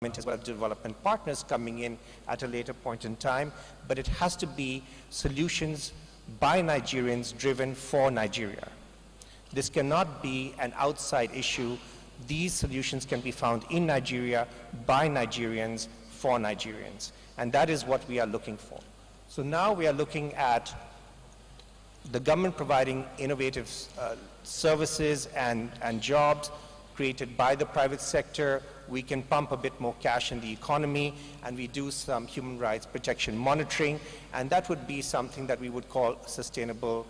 as well as development partners coming in at a later point in time, but it has to be solutions by Nigerians driven for Nigeria. This cannot be an outside issue. These solutions can be found in Nigeria by Nigerians for Nigerians, and that is what we are looking for. So now we are looking at the government providing innovative services and jobs created by the private sector. We can pump a bit more cash in the economy, and we do some human rights protection monitoring, and that would be something that we would call sustainable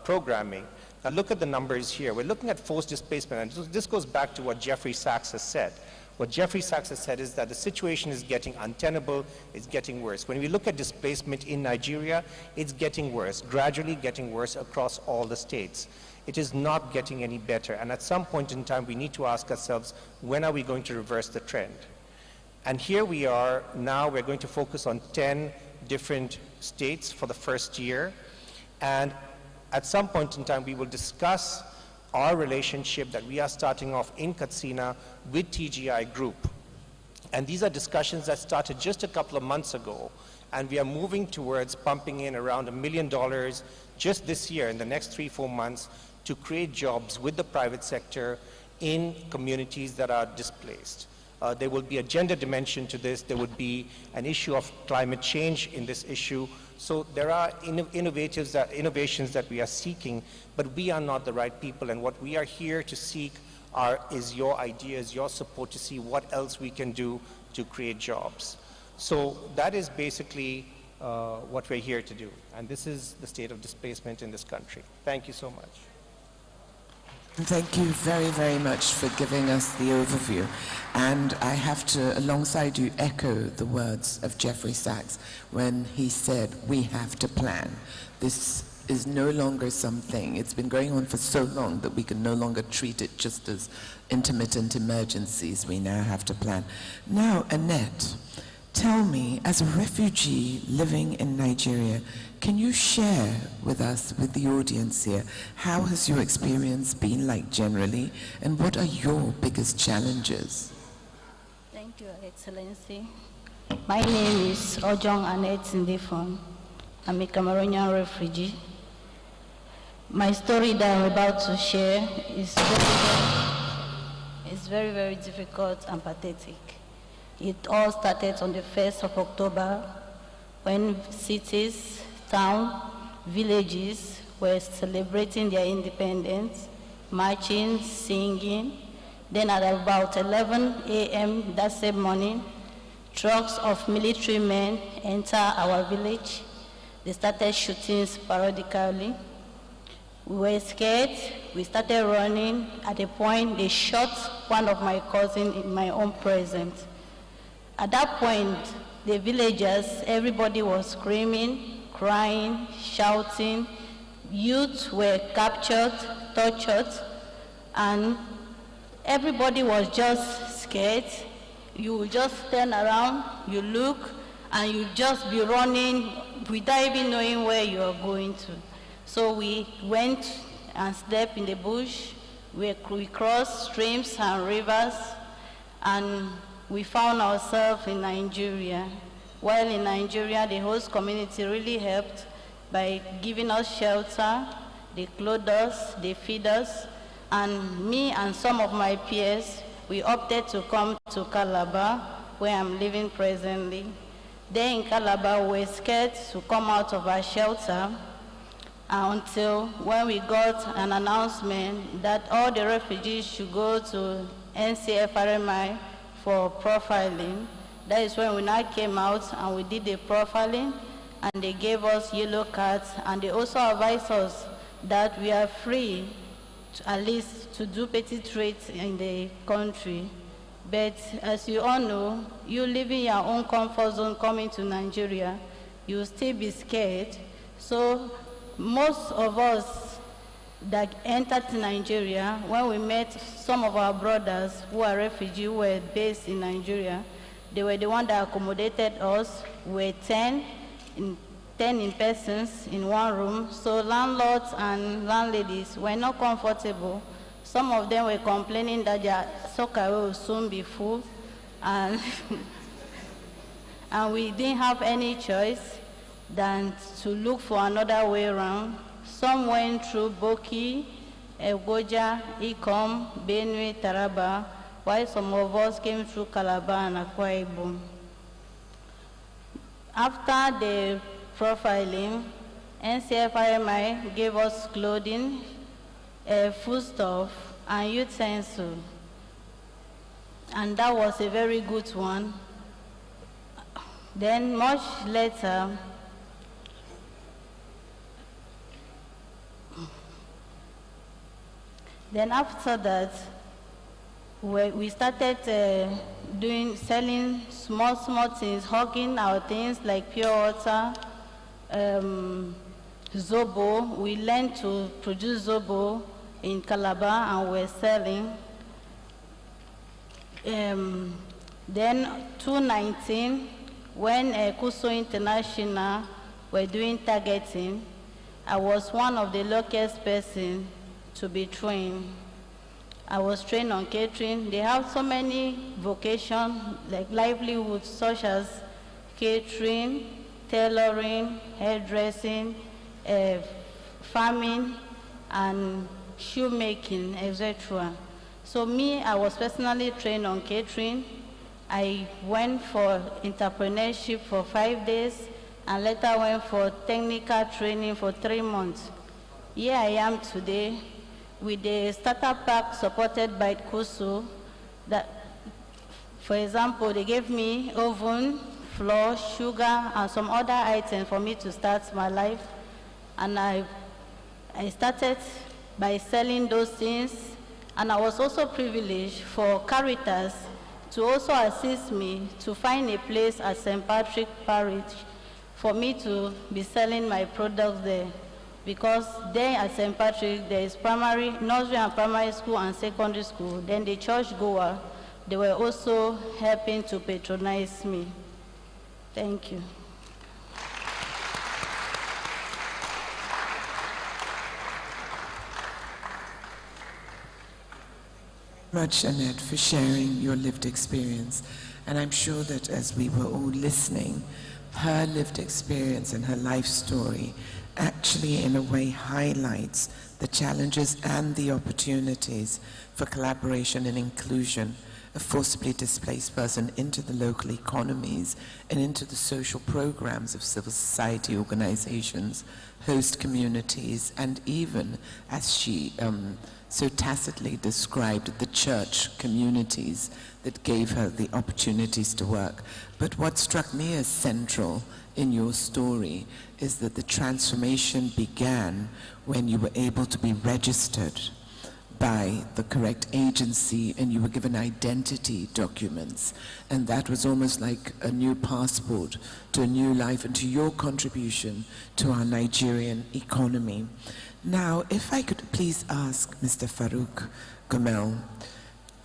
programming. Now look at the numbers here. We're looking at forced displacement, and this goes back to what Jeffrey Sachs has said. What Jeffrey Sachs has said is that the situation is getting untenable, it's getting worse. When we look at displacement in Nigeria, it's getting worse, gradually getting worse across all the states. It is not getting any better, and at some point in time we need to ask ourselves, when are we going to reverse the trend? And here we are now. We're going to focus on 10 different states for the first year, and at some point in time we will discuss our relationship that we are starting off in Katsina with TGI Group. And these are discussions that started just a couple of months ago, and we are moving towards pumping in around $1 million just this year, in the next 3-4 months, to create jobs with the private sector in communities that are displaced. There will be a gender dimension to this. There would be an issue of climate change in this issue. So there are innovations that we are seeking, but we are not the right people. And what we are here to seek is your ideas, your support to see what else we can do to create jobs. So that is basically what we're here to do. And this is the state of displacement in this country. Thank you so much. Thank you very, very much for giving us the overview. And I have to, alongside you, echo the words of Jeffrey Sachs when he said, we have to plan. This is no longer something. It's been going on for so long that we can no longer treat it just as intermittent emergencies. We now have to plan. Now, Annette, tell me, as a refugee living in Nigeria, can you share with us, with the audience here, how has your experience been like generally, and what are your biggest challenges? Thank you, Excellency. My name is Ojong Annette Ndifon. I'm a Cameroonian refugee. My story that I'm about to share is very, very difficult and pathetic. It all started on the 1st of October when cities, towns, villages were celebrating their independence, marching, singing. Then at about 11 a.m. that same morning, trucks of military men enter our village. They started shooting sporadically. We were scared. We started running. At a point, they shot one of my cousins in my own presence. At that point, the villagers, everybody was screaming, crying, shouting. Youth were captured, tortured, and everybody was just scared. You would just turn around, you look, and you just be running without even knowing where you are going to. So we went and slept in the bush. We crossed streams and rivers, and we found ourselves in Nigeria. While in Nigeria, the host community really helped by giving us shelter. They clothed us, they feed us, and me and some of my peers, we opted to come to Calabar, where I'm living presently. There in Calabar, we were scared to come out of our shelter until when we got an announcement that all the refugees should go to NCFRMI for profiling. That is when we now came out and we did the profiling, and they gave us yellow cards, and they also advised us that we are free at least to do petty trade in the country. But as you all know, you live in your own comfort zone coming to Nigeria, you will still be scared. So most of us that entered Nigeria, when we met some of our brothers who are refugees who were based in Nigeria, they were the ones that accommodated us. We were 10 in persons in one room. So landlords and landladies were not comfortable. Some of them were complaining that their soccer will soon be full, and, and we didn't have any choice than to look for another way around. Some went through Boki, Egoja, Ikom, Benue, Taraba, while some of us came through Calabar and Akwa Ibom. After the profiling, NCFRMI gave us clothing, foodstuff, and utensil. And that was a very good one. Then much later, then after that, we started selling small things, hawking our things like pure water, Zobo. We learned to produce Zobo in Calabar and we're selling. Then 2019, when Kuso International were doing targeting, I was one of the luckiest persons to be trained. I was trained on catering. They have so many vocations, like livelihoods, such as catering, tailoring, hairdressing, farming, and shoemaking, etc. So me, I was personally trained on catering. I went for entrepreneurship for 5 days, and later went for technical training for 3 months. Here I am today, with the startup pack supported by KUSU. That, for example, they gave me oven, flour, sugar, and some other items for me to start my life. And I started by selling those things. And I was also privileged for Caritas to also assist me to find a place at St. Patrick Parish for me to be selling my products there. Because there at St. Patrick, there is primary, nursery and primary school and secondary school. Then the church goer, they were also helping to patronize me. Thank you. Much, Annette, for sharing your lived experience. And I'm sure that as we were all listening, her lived experience and her life story actually in a way highlights the challenges and the opportunities for collaboration and inclusion of forcibly displaced person into the local economies and into the social programs of civil society organizations, host communities, and even, as she so tacitly described, the church communities that gave her the opportunities to work. But what struck me as central in your story is that the transformation began when you were able to be registered by the correct agency and you were given identity documents. And that was almost like a new passport to a new life and to your contribution to our Nigerian economy. Now, if I could please ask Mr. Farouk Gomel,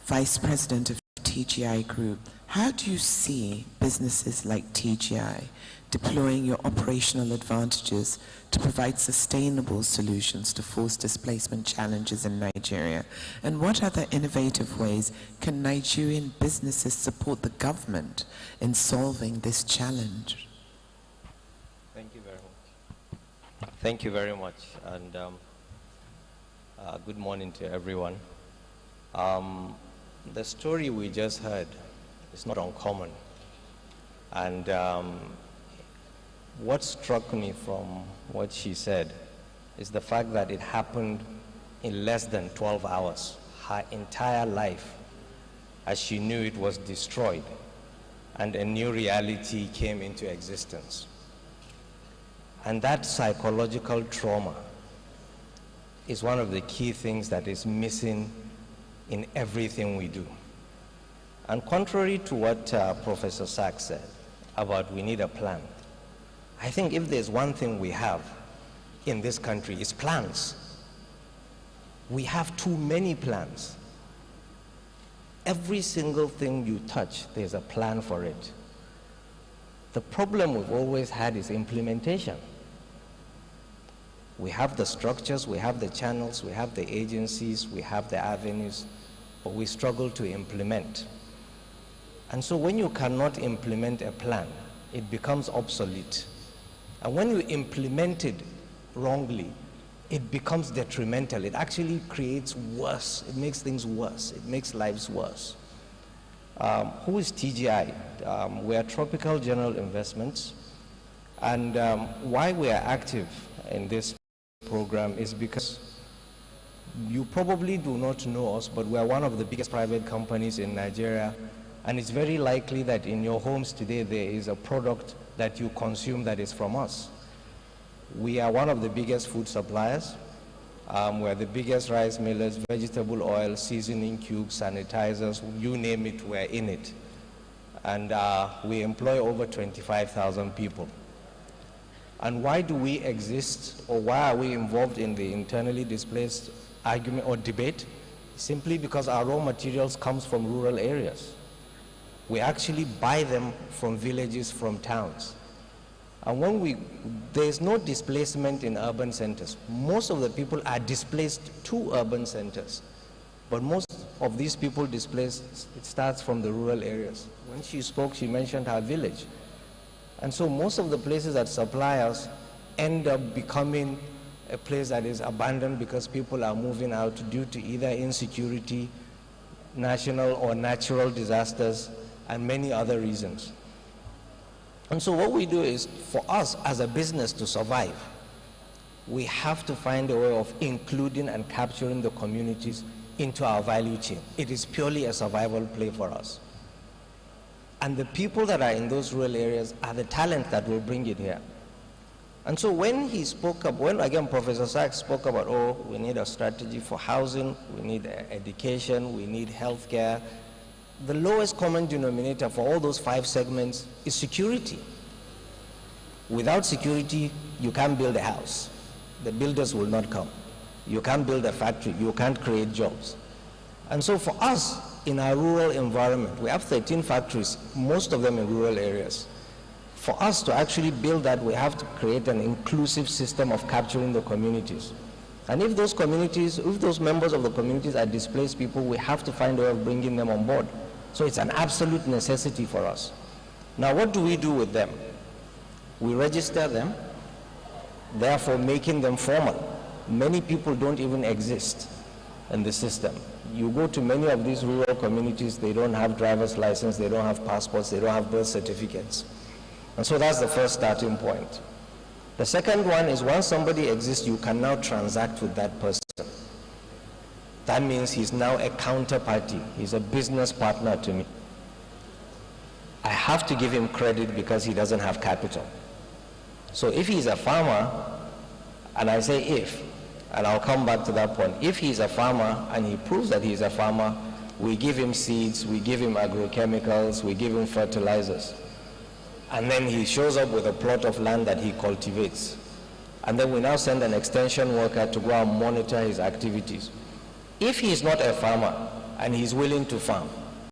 Vice President of TGI Group, how do you see businesses like TGI deploying your operational advantages to provide sustainable solutions to forced displacement challenges in Nigeria? And what other innovative ways can Nigerian businesses support the government in solving this challenge? Thank you very much. Thank you very much, and good morning to everyone. The story we just heard is not uncommon, and what struck me from what she said is the fact that it happened in less than 12 hours. Her entire life, as she knew it, was destroyed, and a new reality came into existence. And that psychological trauma is one of the key things that is missing in everything we do. And contrary to what Professor Sachs said about we need a plan, I think if there's one thing we have in this country, it's plans. We have too many plans. Every single thing you touch, there's a plan for it. The problem we've always had is implementation. We have the structures, we have the channels, we have the agencies, we have the avenues, but we struggle to implement. And so when you cannot implement a plan, it becomes obsolete. And when you implement it wrongly, it becomes detrimental. It actually creates worse. It makes things worse. It makes lives worse. Who is TGI? We are Tropical General Investments. And why we are active in this program is because you probably do not know us, but we are one of the biggest private companies in Nigeria. And it's very likely that in your homes today, there is a product that you consume that is from us. We are one of the biggest food suppliers. We're the biggest rice millers, vegetable oil, seasoning cubes, sanitizers, you name it, we're in it. And we employ over 25,000 people. And why do we exist, or why are we involved in the internally displaced argument or debate? Simply because our raw materials comes from rural areas. We actually buy them from villages, from towns. And when there's no displacement in urban centers. Most of the people are displaced to urban centers. But most of these people displaced, it starts from the rural areas. When she spoke, she mentioned her village. And so most of the places that supply us end up becoming a place that is abandoned because people are moving out due to either insecurity, national or natural disasters, and many other reasons. And so what we do is, for us as a business to survive, we have to find a way of including and capturing the communities into our value chain. It is purely a survival play for us. And the people that are in those rural areas are the talent that will bring it here. And so when he spoke up, when again Professor Sachs spoke about, oh, we need a strategy for housing, we need education, we need healthcare, the lowest common denominator for all those 5 segments is security. Without security, you can't build a house. The builders will not come. You can't build a factory. You can't create jobs. And so for us, in our rural environment, we have 13 factories, most of them in rural areas. For us to actually build that, we have to create an inclusive system of capturing the communities. And if those communities, if those members of the communities are displaced people, we have to find a way of bringing them on board. So it's an absolute necessity for us. Now, what do we do with them? We register them, therefore making them formal. Many people don't even exist in the system. You go to many of these rural communities, they don't have driver's license, they don't have passports, they don't have birth certificates. And so that's the first starting point. The second one is, once somebody exists, you can now transact with that person. That means he's now a counterparty. He's a business partner to me. I have to give him credit because he doesn't have capital. So if he's a farmer, and I say if, and I'll come back to that point, if he's a farmer and he proves that he's a farmer, we give him seeds, we give him agrochemicals, we give him fertilizers. And then he shows up with a plot of land that he cultivates. And then we now send an extension worker to go and monitor his activities. If he's not a farmer and he's willing to farm,